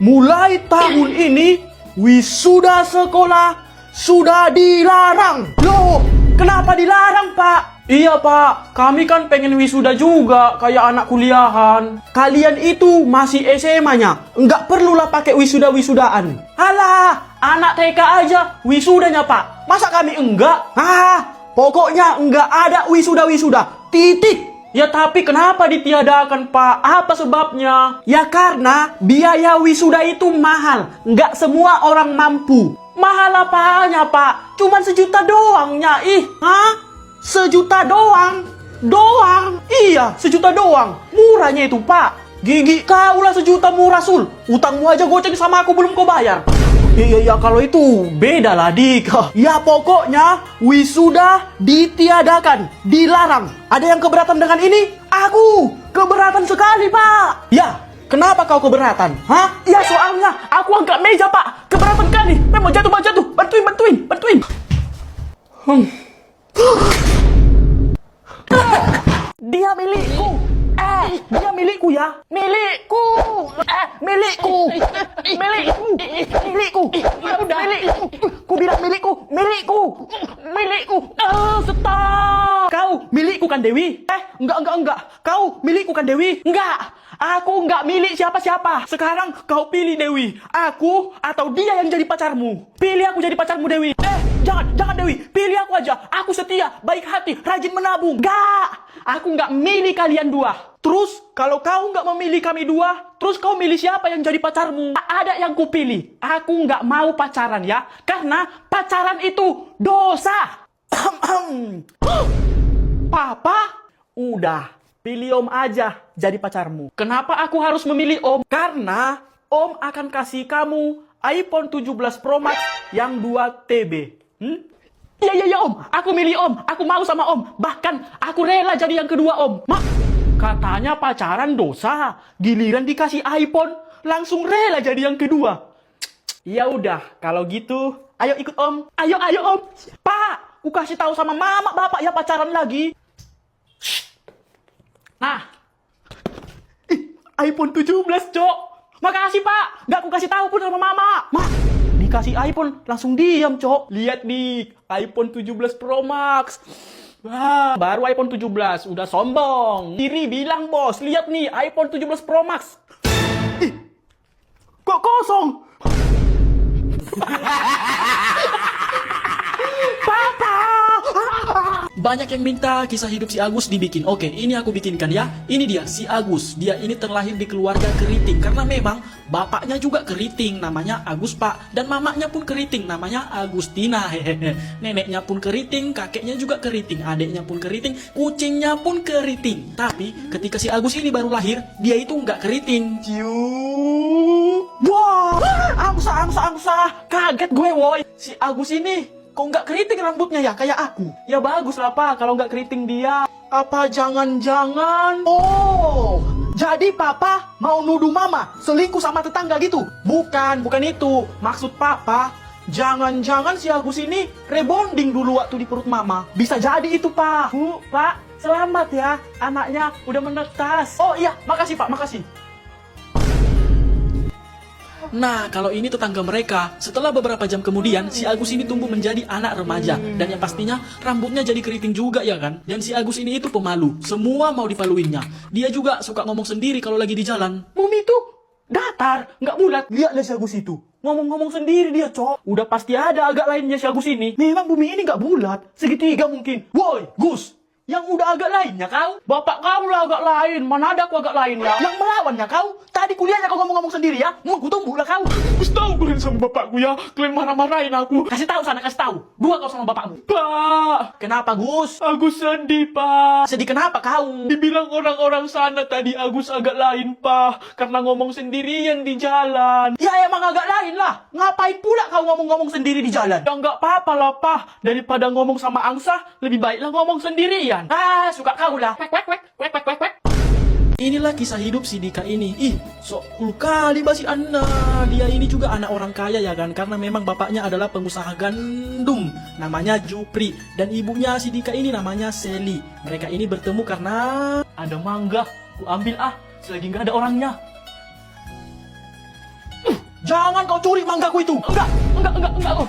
Mulai tahun ini, wisuda sekolah sudah dilarang. Loh, kenapa dilarang, Pak? Iya, Pak. Kami kan pengen wisuda juga, kayak anak kuliahan. Kalian itu masih SMA-nya. Nggak perlulah pakai wisuda-wisudaan. Alah, anak TK aja wisudanya, Pak. Masa kami enggak? Pokoknya enggak ada wisuda-wisuda. Titik. Ya tapi kenapa ditiadakan, Pak? Apa sebabnya? Ya karena biaya wisuda itu mahal. Nggak semua orang mampu. Mahal apanya, Pak? Cuman 1 juta doangnya. Sejuta doang? Doang? Iya, 1 juta doang. Murahnya itu, Pak. Gigi kau lah 1 juta murah, Sul. Utangmu aja goceng sama aku belum kau bayar. Iya, kalau itu beda lah, Dik. Ya pokoknya wisuda ditiadakan, dilarang. Ada yang keberatan dengan ini? Aku keberatan sekali, Pak. Ya, kenapa kau keberatan? Ya soalnya aku angkat meja, Pak. Keberatan kali. Memang jatuh. Bantuin. Dia milikku. Dia milikku ya. Milikku. Ku bilang milikku. Stop. Kau milikku kan, Dewi? Enggak. Kau milikku kan, Dewi? Enggak. Aku enggak milik siapa-siapa. Sekarang kau pilih, Dewi. Aku atau dia yang jadi pacarmu. Pilih aku jadi pacarmu, Dewi. Jangan Dewi. Pilih aku aja. Aku setia, baik hati, rajin menabung. Enggak. Aku enggak milih kalian dua. Terus, kalau kau nggak memilih kami dua, terus kau milih siapa yang jadi pacarmu? Ada yang kupilih. Aku nggak mau pacaran ya, karena pacaran itu dosa. Papa, udah, pilih Om aja jadi pacarmu. Kenapa aku harus memilih Om? Karena Om akan kasih kamu iPhone 17 Pro Max yang 2 TB. Iya Om, aku milih Om. Aku mau sama Om. Bahkan aku rela jadi yang kedua Om. Katanya pacaran dosa, giliran dikasih iPhone, langsung rela jadi yang kedua. Ya udah, kalau gitu, ayo ikut Om. Ayo Om. Pak, ku kasih tahu sama mama bapak ya pacaran lagi. Nah, iPhone 17, Cok. Makasih, Pak. Nggak ku kasih tahu pun sama mama. Dikasih iPhone, langsung diam, Cok. Lihat nih, iPhone 17 Pro Max. Wah, baru iPhone 17, udah sombong. Diri bilang, bos, lihat nih, iPhone 17 Pro Max. Kok kosong? Papa! Banyak yang minta kisah hidup si Agus dibikin. Oke, ini aku bikinkan ya. Ini dia, si Agus. Dia ini terlahir di keluarga keriting. Karena memang bapaknya juga keriting, namanya Agus Pak. Dan mamanya pun keriting, namanya Agustina. Neneknya pun keriting, kakeknya juga keriting. Adeknya pun keriting, kucingnya pun keriting. Tapi ketika si Agus ini baru lahir, dia itu nggak keriting. Wah, angsa. Kaget gue, woy. Si Agus ini kok nggak keriting rambutnya ya, kayak aku? Ya bagus lah, Pak, kalau nggak keriting dia. Apa jangan-jangan... Oh, jadi Papa mau nuduh Mama selingkuh sama tetangga gitu? Bukan itu. Maksud Papa, jangan-jangan si Agus ini rebonding dulu waktu di perut Mama. Bisa jadi itu, Pak. Pak, selamat ya. Anaknya udah menetas. Oh iya, makasih, Pak, makasih. Nah, kalau ini tetangga mereka, setelah beberapa jam kemudian, si Agus ini tumbuh menjadi anak remaja. Dan yang pastinya, rambutnya jadi keriting juga ya kan? Dan si Agus ini itu pemalu, semua mau dipaluinnya. Dia juga suka ngomong sendiri kalau lagi di jalan. Bumi itu datar, nggak bulat. Lihatlah si Agus itu, ngomong-ngomong sendiri dia, Cok. Udah pasti ada agak lainnya si Agus ini. Memang bumi ini nggak bulat, segitiga mungkin. Woi, Gus! Yang udah agak lainnya kau? Bapak kau lah agak lain. Mana ada aku agak lain ya? Yang melawannya kau? Tadi kuliahnya kau ngomong-ngomong sendiri ya? Mau ku tumbuh lah kau. Terus tahu kalian sama bapakku ya? Kalian marah-marahin aku. Kasih tahu sana, kasih tahu. Dua kau sama bapakmu. Pak! Kenapa, Gus? Agus sedih, Pak. Sedih kenapa kau? Dibilang orang-orang sana tadi Agus agak lain, Pak. Karena ngomong sendirian di jalan. Ya emang agak lain lah. Ngapain pula kau ngomong-ngomong sendiri di jalan? Ya nggak apa-apa lah, Pak. Daripada ngomong sama angsa, lebih baiklah ngomong sendirian. Suka kau lah. Wek. Inilah kisah hidup si Dika ini. Sok cool kali basi Anda. Dia ini juga anak orang kaya ya kan, karena memang bapaknya adalah pengusaha gandum, namanya Jupri, dan ibunya si Dika ini namanya Seli. Mereka ini bertemu karena ada mangga. Ku ambil selagi nggak ada orangnya. Jangan kau curi manggaku itu. Enggak.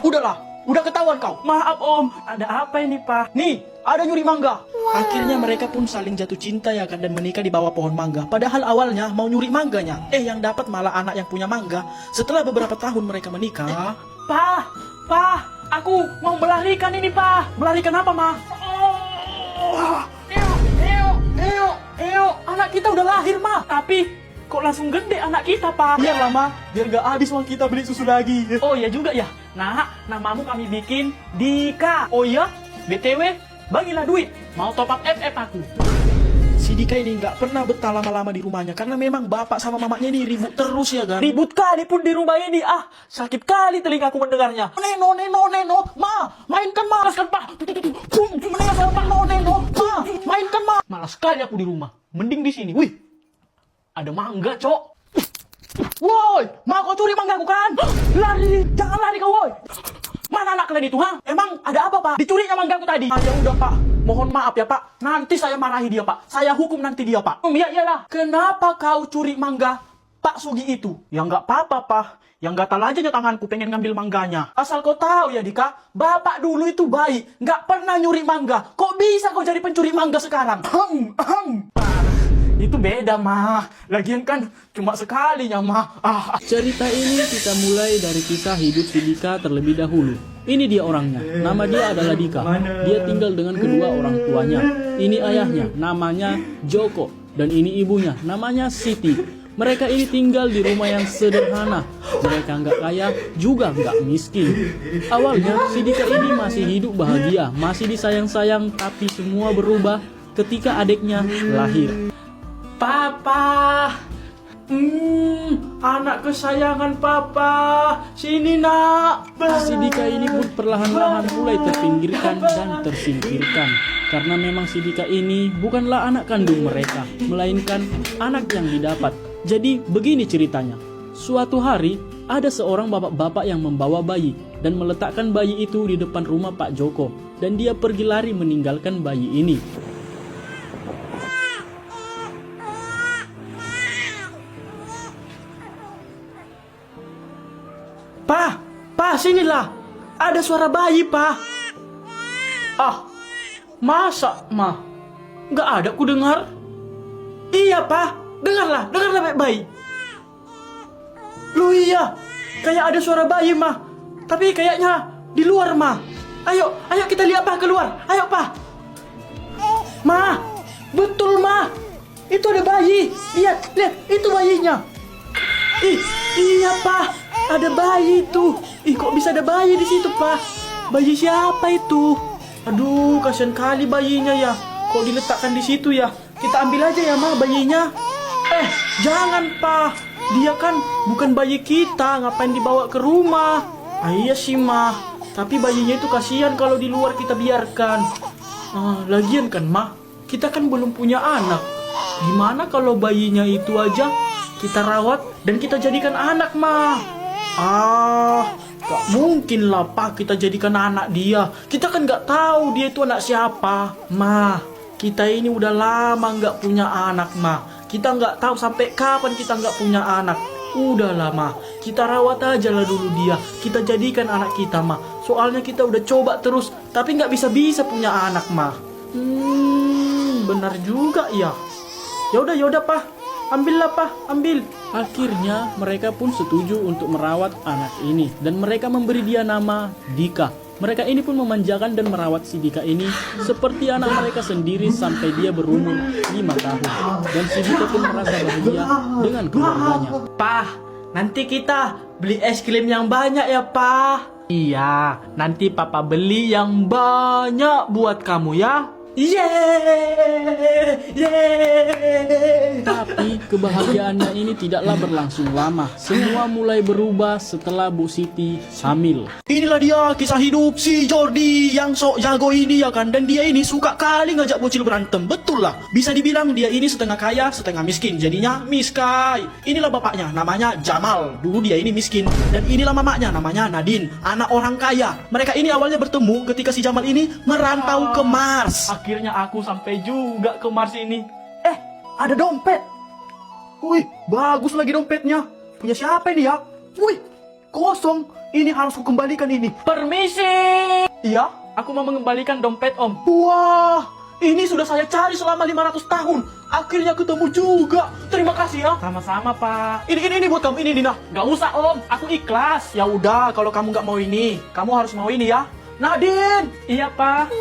Udahlah, udah ketahuan kau. Maaf Om, ada apa ini Pak? Nih, ada nyuri mangga. Akhirnya mereka pun saling jatuh cinta ya kan dan menikah di bawah pohon mangga. Padahal awalnya mau nyuri mangganya. Yang dapat malah anak yang punya mangga. Setelah beberapa tahun mereka menikah. Pak, aku mau melarikan ini Pak. Melarikan apa, Ma? Anak kita udah lahir, Ma. Tapi kok langsung gede anak kita Pak? Biarlah, Ma. Biar gak habis uang kita beli susu lagi. Oh iya juga ya. Nah, namamu kami bikin Dika. Oh iya, BTW, bagilah duit. Mau top up FF aku. Si Dika ini nggak pernah betah lama-lama di rumahnya karena memang bapak sama mamanya ini ribut terus ya kan. Ribut kali pun di rumah ini. Sakit kali telingaku mendengarnya. Neno, Ma, mainkan Ma. Malas kan Pak? Neno, Ma, mainkan Ma. Malas sekali aku di rumah. Mending di sini. Wih, ada mangga cok. Woi, Ma, kau curi manggaku kan? Lari, jangan lari kau woi. Mana anak kalian itu, Emang ada apa, Pak? Dicurinya manggaku tadi. Ya udah, Pak. Mohon maaf ya, Pak. Nanti saya marahi dia, Pak. Saya hukum nanti dia, Pak. Ya iyalah. Kenapa kau curi mangga Pak Sugi itu? Ya nggak apa-apa, Pak. Yang gatal aja tanganku pengen ngambil mangganya. Asal kau tahu ya, Dika. Bapak dulu itu baik. Nggak pernah nyuri mangga. Kok bisa kau jadi pencuri mangga sekarang? Itu beda, Mah. Lagian kan cuma sekalinya, Mah. Cerita ini kita mulai dari kisah hidup si Dika terlebih dahulu. Ini dia orangnya, nama dia adalah Dika. Dia tinggal dengan kedua orang tuanya. Ini ayahnya, namanya Joko. Dan ini ibunya, namanya Siti. Mereka ini tinggal di rumah yang sederhana. Mereka nggak kaya, juga nggak miskin. Awalnya si Dika ini masih hidup bahagia, masih disayang-sayang. Tapi semua berubah ketika adiknya lahir. Papa, anak kesayangan Papa, sini nak. Si Dika ini pun perlahan-lahan mulai terpinggirkan dan tersingkirkan. Karena memang si Dika ini bukanlah anak kandung mereka, melainkan anak yang didapat. Jadi begini ceritanya. Suatu hari ada seorang bapak-bapak yang membawa bayi dan meletakkan bayi itu di depan rumah Pak Joko. Dan dia pergi lari meninggalkan bayi ini. Pa, sinilah. Ada suara bayi, Pa. Masa, Ma? Nggak ada ku dengar. Iya, Pa. Dengarlah baik-baik. Loh iya, kayak ada suara bayi, Ma. Tapi kayaknya di luar, Ma. Ayo kita lihat, Pa, keluar. Ayo, Pa. Ma, betul, Ma. Itu ada bayi. Lihat, itu bayinya. Iya, Pa. Ada bayi itu. Kok bisa ada bayi di situ, Pak? Bayi siapa itu? Aduh, kasihan kali bayinya ya. Kok diletakkan di situ ya? Kita ambil aja ya, Ma, bayinya. Jangan, Pak. Dia kan bukan bayi kita. Ngapain dibawa ke rumah? Iya sih, Ma. Tapi bayinya itu kasihan kalau di luar kita biarkan. Lagian kan, Ma, kita kan belum punya anak. Gimana kalau bayinya itu aja kita rawat dan kita jadikan anak, Ma? Gak mungkin lah, Pak, kita jadikan anak dia. Kita kan gak tahu dia itu anak siapa. Ma, kita ini udah lama gak punya anak, Ma. Kita gak tahu sampai kapan kita gak punya anak. Udahlah, Ma, kita rawat aja lah dulu dia. Kita jadikan anak kita, Ma. Soalnya kita udah coba terus, tapi gak bisa-bisa punya anak, Ma. Benar juga ya. Yaudah, Pak. Ambillah, Pak, ambil. Akhirnya mereka pun setuju untuk merawat anak ini. Dan mereka memberi dia nama Dika. Mereka ini pun memanjakan dan merawat si Dika ini seperti anak mereka sendiri sampai dia berumur 5 tahun. Dan si Dika pun merasa bahagia dengan keluarganya. Pak, nanti kita beli es krim yang banyak ya, Pak. Iya, nanti Papa beli yang banyak buat kamu ya. Tapi kebahagiaannya ini tidaklah berlangsung lama. Semua mulai berubah setelah Bu Siti hamil. Inilah dia kisah hidup si Jordi yang sok jago ini ya kan. Dan dia ini suka kali ngajak bocil berantem. Betul lah. Bisa dibilang dia ini setengah kaya, setengah miskin. Jadinya miskai. Inilah bapaknya, namanya Jamal. Dulu dia ini miskin. Dan inilah mamanya, namanya Nadine, anak orang kaya. Mereka ini awalnya bertemu ketika si Jamal ini merantau ke Mars. Akhirnya aku sampai juga ke Mars ini. Ada dompet. Wih, bagus lagi dompetnya. Punya siapa ini ya? Wih, kosong. Ini harus kukembalikan ini. Permisi. Iya? Aku mau mengembalikan dompet Om. Wah, ini sudah saya cari selama 500 tahun. Akhirnya ketemu juga. Terima kasih ya. Sama-sama Pak. Ini buat kamu, ini Nina. Gak usah Om, aku ikhlas. Ya udah, kalau kamu nggak mau ini, kamu harus mau ini ya. Nadine, Iya Pak.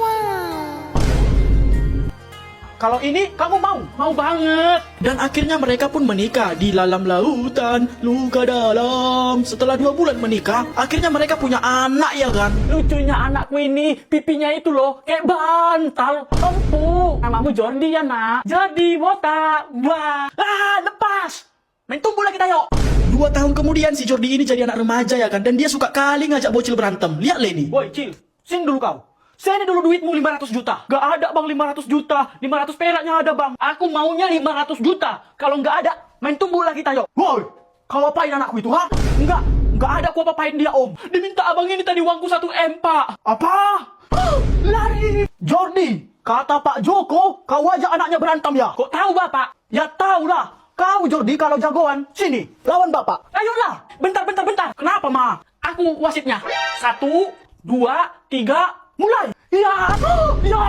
kalau ini kamu mau? Mau banget. Dan akhirnya mereka pun menikah di dalam lautan luka dalam. Setelah 2 bulan menikah, akhirnya mereka punya anak ya kan? Lucunya anakku ini, pipinya itu loh, kayak bantal, empuk. Namamu Jordi ya nak? Jordi, botak. Wah. Lepas! Main tumbuh lagi tayo! 2 tahun kemudian si Jordi ini jadi anak remaja ya kan? Dan dia suka kali ngajak bocil berantem. Lihat lah ini. Woi, Cil, sini dulu kau. Sini dulu duitmu 500 juta. Gak ada bang 500 juta. 500 peraknya ada bang. Aku maunya 500 juta. Kalau nggak ada, main tumbuh lagi tayo. Woi! Kau apain anakku itu ha? Nggak ada aku apa-apain dia Om. Diminta abang ini tadi uangku 1 M Pak. Apa? Lari! Jordi, kata Pak Joko, kau ajak anaknya berantem ya? Kok tahu Bapak? Ya tahu lah. Kau Jordi kalau jagoan, sini, lawan bapak. Ayolah, bentar. Kenapa Ma? Aku wasitnya. 1, 2, 3, Mulai. Ya, ya.